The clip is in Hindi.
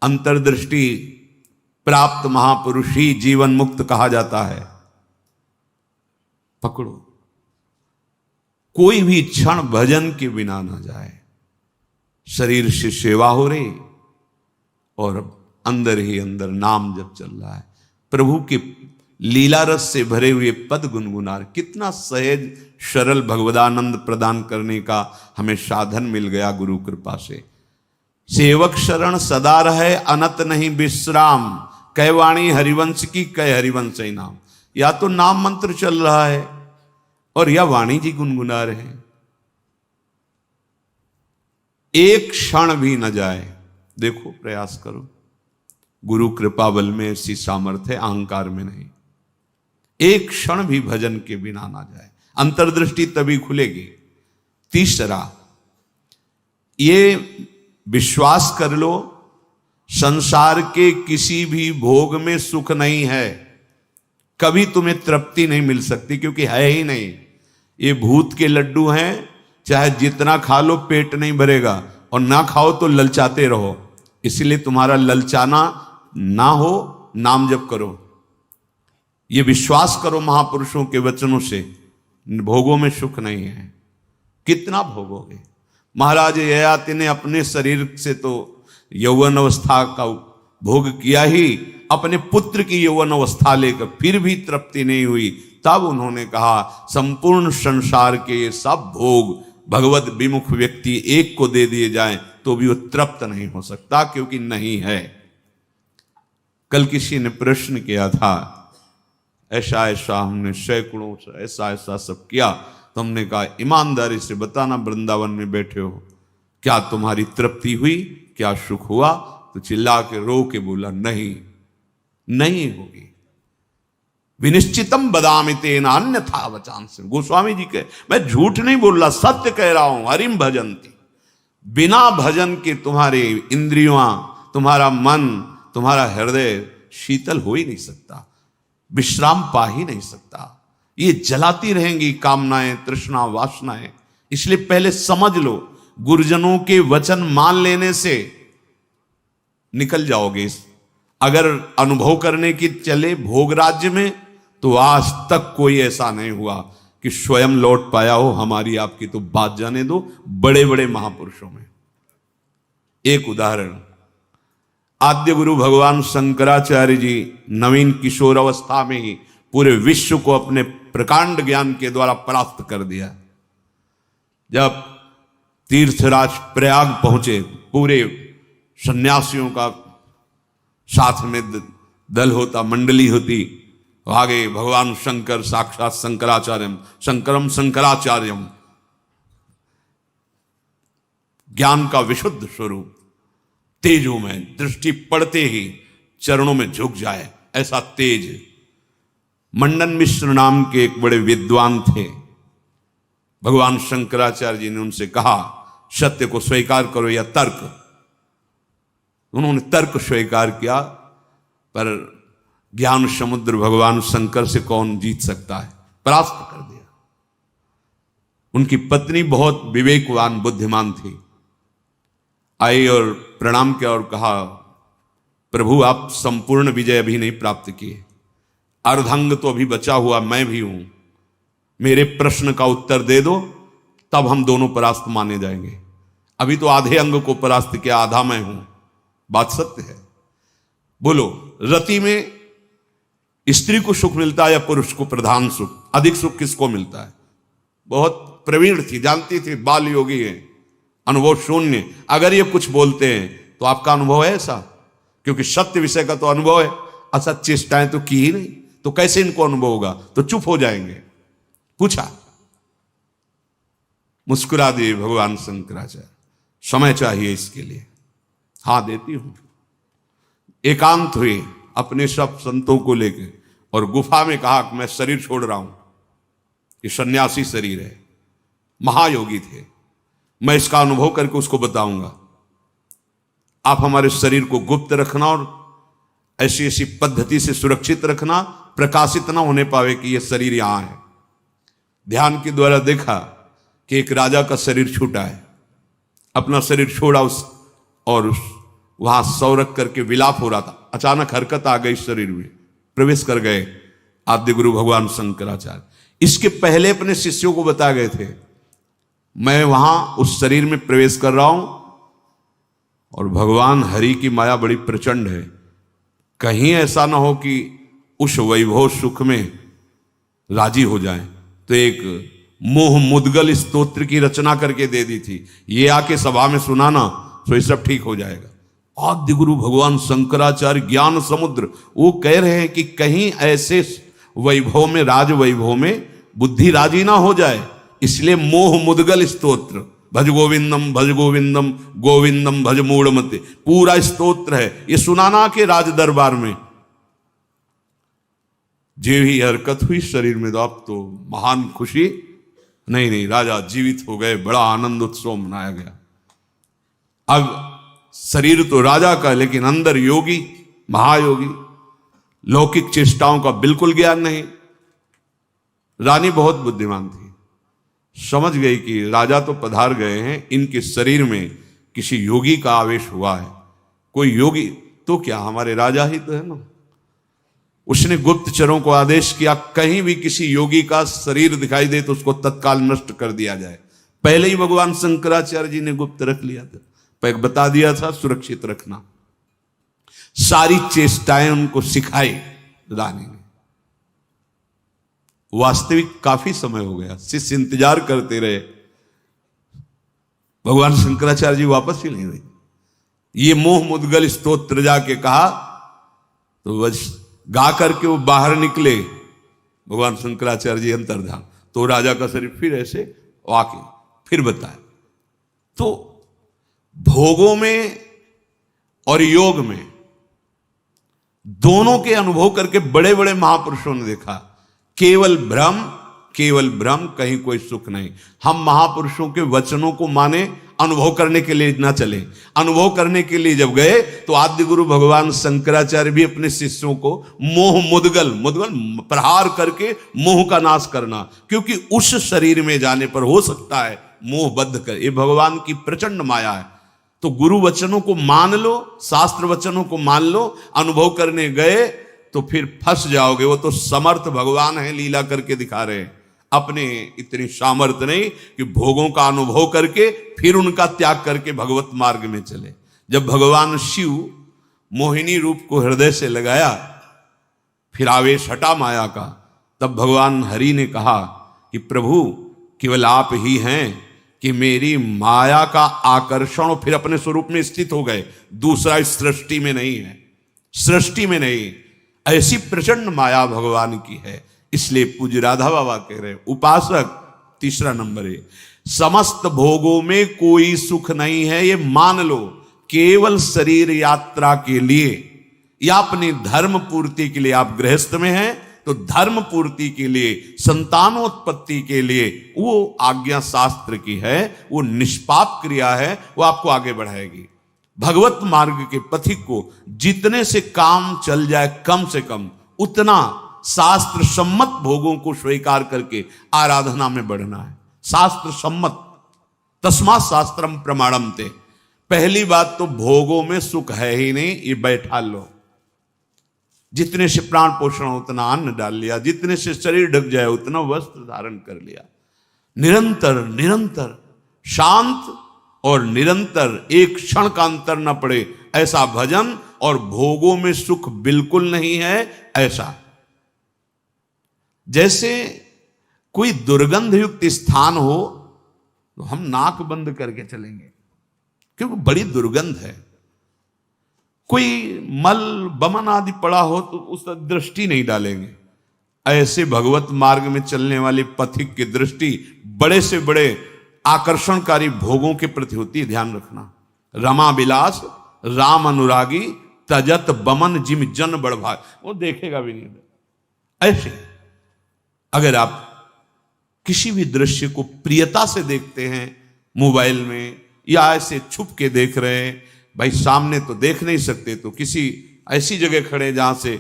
अंतर्दृष्टि प्राप्त महापुरुष ही जीवन मुक्त कहा जाता है। पकड़ो, कोई भी क्षण भजन के बिना ना जाए। शरीर से सेवा हो रही और अंदर ही अंदर नाम जब चल रहा है, प्रभु के लीला रस से भरे हुए पद गुनगुना। कितना सहज सरल भगवदानंद प्रदान करने का हमें साधन मिल गया गुरु कृपा से। सेवक शरण सदा रहे, अनत नहीं विश्राम। कै वाणी हरिवंश की, कै हरिवंश ही नाम। या तो नाम मंत्र चल रहा है और या वाणी जी गुनगुना रहे हैं। एक क्षण भी न जाए। देखो, प्रयास करो। गुरु कृपा बल में ऐसी सामर्थ्य है, अहंकार में नहीं। एक क्षण भी भजन के बिना ना जाए, अंतर्दृष्टि तभी खुलेगी। तीसरा, ये विश्वास कर लो, संसार के किसी भी भोग में सुख नहीं है। कभी तुम्हें तृप्ति नहीं मिल सकती, क्योंकि है ही नहीं। ये भूत के लड्डू हैं, चाहे जितना खा लो पेट नहीं भरेगा, और ना खाओ तो ललचाते रहो। इसलिए तुम्हारा ललचाना ना हो, नाम जप करो। ये विश्वास करो महापुरुषों के वचनों से, भोगों में सुख नहीं है। कितना भोगोगे? महाराज ययाति ने अपने शरीर से तो यौवन अवस्था का भोग किया ही, अपने पुत्र की यौवन अवस्था लेकर फिर भी तृप्ति नहीं हुई। तब उन्होंने कहा, संपूर्ण संसार के ये सब भोग भगवत विमुख व्यक्ति एक को दे दिए जाएं तो भी वो तृप्त नहीं हो सकता, क्योंकि नहीं है। कल किसी ने प्रश्न किया था, ऐसा ऐसा हमने सैकड़ों ऐसा ऐसा सब किया, तो हमने कहा ईमानदारी से बताना, वृंदावन में बैठे हो, क्या तुम्हारी तृप्ति हुई, क्या सुख हुआ? तो चिल्ला के रो के बोला, नहीं, नहीं होगी। विनिश्चितम बदामि तेना अन्यथा वचांसि। गोस्वामी जी के, मैं झूठ नहीं बोल रहा, सत्य कह रहा हूं। हरिम भजन्ति, बिना भजन के तुम्हारे इंद्रियां, तुम्हारा मन, तुम्हारा हृदय शीतल हो ही नहीं सकता, विश्राम पा ही नहीं सकता। ये जलाती रहेंगी कामनाएं, तृष्णा, वासनाएं। इसलिए पहले समझ लो, गुरुजनों के वचन मान लेने से निकल जाओगे। अगर अनुभव करने की चले भोग राज्य में, तो आज तक कोई ऐसा नहीं हुआ कि स्वयं लौट पाया हो। हमारी आपकी तो बात जाने दो, बड़े बड़े महापुरुषों में। एक उदाहरण, आद्य गुरु भगवान शंकराचार्य जी नवीन किशोर अवस्था में ही पूरे विश्व को अपने प्रकांड ज्ञान के द्वारा परास्त कर दिया। जब तीर्थराज प्रयाग पहुंचे, पूरे सन्यासियों का साथ में दल होता, मंडली होती, आगे भगवान शंकर साक्षात शंकराचार्यम, शंकरम शंकराचार्यम, ज्ञान का विशुद्ध स्वरूप, तेजों में दृष्टि पड़ते ही चरणों में झुक जाए, ऐसा तेज। मंडन मिश्र नाम के एक बड़े विद्वान थे। भगवान शंकराचार्य जी ने उनसे कहा, सत्य को स्वीकार करो या तर्क। उन्होंने तर्क स्वीकार किया, पर ज्ञान समुद्र भगवान शंकर से कौन जीत सकता है, परास्त कर दिया। उनकी पत्नी बहुत विवेकवान बुद्धिमान थी, आई और प्रणाम किया और कहा, प्रभु आप संपूर्ण विजय अभी नहीं प्राप्त किए, अर्धांग तो अभी बचा हुआ मैं भी हूं, मेरे प्रश्न का उत्तर दे दो, तब हम दोनों परास्त माने जाएंगे। अभी तो आधे अंग को परास्त किया, आधा मैं हूं। बात सत्य है। बोलो, रति में स्त्री को सुख मिलता है या पुरुष को प्रधान सुख? अधिक सुख किसको मिलता है? बहुत प्रवीण थी, जानती थी, बाल योगी है, अनुभव शून्य। अगर ये कुछ बोलते हैं तो आपका अनुभव है ऐसा? क्योंकि सत्य विषय का तो अनुभव है, असत चेष्टाएं तो की ही नहीं, तो कैसे इनको अनुभव होगा? तो चुप हो जाएंगे। पूछा, मुस्कुरा दिए भगवान शंकराचार्य, समय चाहिए इसके लिए। हाँ देती हूं। एकांत हुए अपने सब संतों को लेकर और गुफा में कहा कि मैं शरीर छोड़ रहा हूं, ये सन्यासी शरीर है, महायोगी थे, मैं इसका अनुभव करके उसको बताऊंगा। आप हमारे शरीर को गुप्त रखना और ऐसी ऐसी पद्धति से सुरक्षित रखना, प्रकाशित ना होने पावे कि यह शरीर यहां है। ध्यान के द्वारा देखा कि एक राजा का शरीर छूटा है, अपना शरीर छोड़ा उस वहां सौ रख करके विलाप हो रहा था। अचानक हरकत आ गई शरीर में, प्रवेश कर गए आद्य गुरु भगवान शंकराचार्य। इसके पहले अपने शिष्यों को बता गए थे, मैं वहां उस शरीर में प्रवेश कर रहा हूं और भगवान हरि की माया बड़ी प्रचंड है, कहीं ऐसा ना हो कि उस वैभव सुख में राजी हो जाए। तो एक मोह मुद्गल स्तोत्र की रचना करके दे दी थी, ये आके सभा में सुनाना तो ये सब ठीक हो जाएगा। आद्य गुरु भगवान शंकराचार्य ज्ञान समुद्र, वो कह रहे हैं कि कहीं ऐसे वैभव में, राज वैभव में बुद्धि राजी ना हो जाए, इसलिए मोह मुद्गल स्तोत्र, भज गोविंदम गोविंदम भज मूढ़मते, पूरा स्तोत्र है, ये सुनाना के राज दरबार में। जे ही हरकत हुई शरीर में, तो अब तो महान खुशी, नहीं राजा जीवित हो गए, बड़ा आनंद उत्सव मनाया गया। अब शरीर तो राजा का, लेकिन अंदर योगी, महायोगी, लौकिक चेष्टाओं का बिल्कुल ज्ञान नहीं। रानी बहुत बुद्धिमान थी, समझ गई कि राजा तो पधार गए हैं, इनके शरीर में किसी योगी का आवेश हुआ है। कोई योगी तो क्या, हमारे राजा ही तो है ना। उसने गुप्तचरों को आदेश किया, कहीं भी किसी योगी का शरीर दिखाई दे तो उसको तत्काल नष्ट कर दिया जाए। पहले ही भगवान शंकराचार्य जी ने गुप्त रख लिया था, बता दिया था सुरक्षित रखना। सारी चेष्टाएं उनको सिखाई रानी ने। वास्तविक काफी समय हो गया, शिष्य इंतजार करते रहे, भगवान शंकराचार्य जी वापस ही नहीं हुए। ये मोह मुद्गल स्तोत्र जाके कहा तो बस गा करके वो बाहर निकले, भगवान शंकराचार्य जी अंतर्धान, तो राजा का शरीर फिर ऐसे वाकई फिर बताया। तो भोगों में और योग में दोनों के अनुभव करके बड़े बड़े महापुरुषों ने देखा, केवल भ्रम, कहीं कोई सुख नहीं। हम महापुरुषों के वचनों को माने, अनुभव करने के लिए ना चले। अनुभव करने के लिए जब गए तो आद्य गुरु भगवान शंकराचार्य भी अपने शिष्यों को मोह मुद्गल प्रहार करके मोह का नाश करना, क्योंकि उस शरीर में जाने पर हो सकता है मोह बद्ध कर, ये भगवान की प्रचंड माया है। तो गुरु वचनों को मान लो, शास्त्र वचनों को मान लो, अनुभव करने गए तो फिर फंस जाओगे। वो तो समर्थ भगवान है, लीला करके दिखा रहे हैं, अपने इतनी सामर्थ्य नहीं कि भोगों का अनुभव करके फिर उनका त्याग करके भगवत मार्ग में चले। जब भगवान शिव मोहिनी रूप को हृदय से लगाया, फिर आवेश हटा माया का, तब भगवान हरि ने कहा कि प्रभु केवल आप ही हैं कि मेरी माया का आकर्षण, फिर अपने स्वरूप में स्थित हो गए। दूसरा इस सृष्टि में नहीं है, सृष्टि में नहीं, ऐसी प्रचंड माया भगवान की है। इसलिए पूज्य राधा बाबा कह रहे, उपासक तीसरा नंबर है, समस्त भोगों में कोई सुख नहीं है, ये मान लो। केवल शरीर यात्रा के लिए या अपनी धर्म पूर्ति के लिए, आप गृहस्थ में हैं तो धर्म पूर्ति के लिए, संतानोत्पत्ति के लिए वो आज्ञा शास्त्र की है, वो निष्पाप क्रिया है, वो आपको आगे बढ़ाएगी। भगवत मार्ग के पथिक को जितने से काम चल जाए कम से कम, उतना शास्त्र सम्मत भोगों को स्वीकार करके आराधना में बढ़ना है। शास्त्र सम्मत, तस्मात् शास्त्रम प्रमाणम ते। पहली बात तो भोगों में सुख है ही नहीं, ये बैठा लो। जितने से प्राण पोषण उतना अन्न डाल लिया, जितने से शरीर ढक जाए उतना वस्त्र धारण कर लिया। निरंतर शांत और निरंतर, एक क्षण का अंतर न पड़े ऐसा भजन, और भोगों में सुख बिल्कुल नहीं है ऐसा। जैसे कोई दुर्गंध युक्त स्थान हो तो हम नाक बंद करके चलेंगे क्योंकि बड़ी दुर्गंध है। कोई मल बमन आदि पड़ा हो तो उस दृष्टि नहीं डालेंगे। ऐसे भगवत मार्ग में चलने वाले पथिक की दृष्टि बड़े से बड़े आकर्षणकारी भोगों के प्रति होती है, ध्यान रखना। रमा विलास राम अनुरागी तजत बमन जिम जन बड़भाग, वो देखेगा भी नहीं। ऐसे अगर आप किसी भी दृश्य को प्रियता से देखते हैं मोबाइल में, या ऐसे छुप के देख रहे हैं, भाई सामने तो देख नहीं सकते, तो किसी ऐसी जगह खड़े जहां से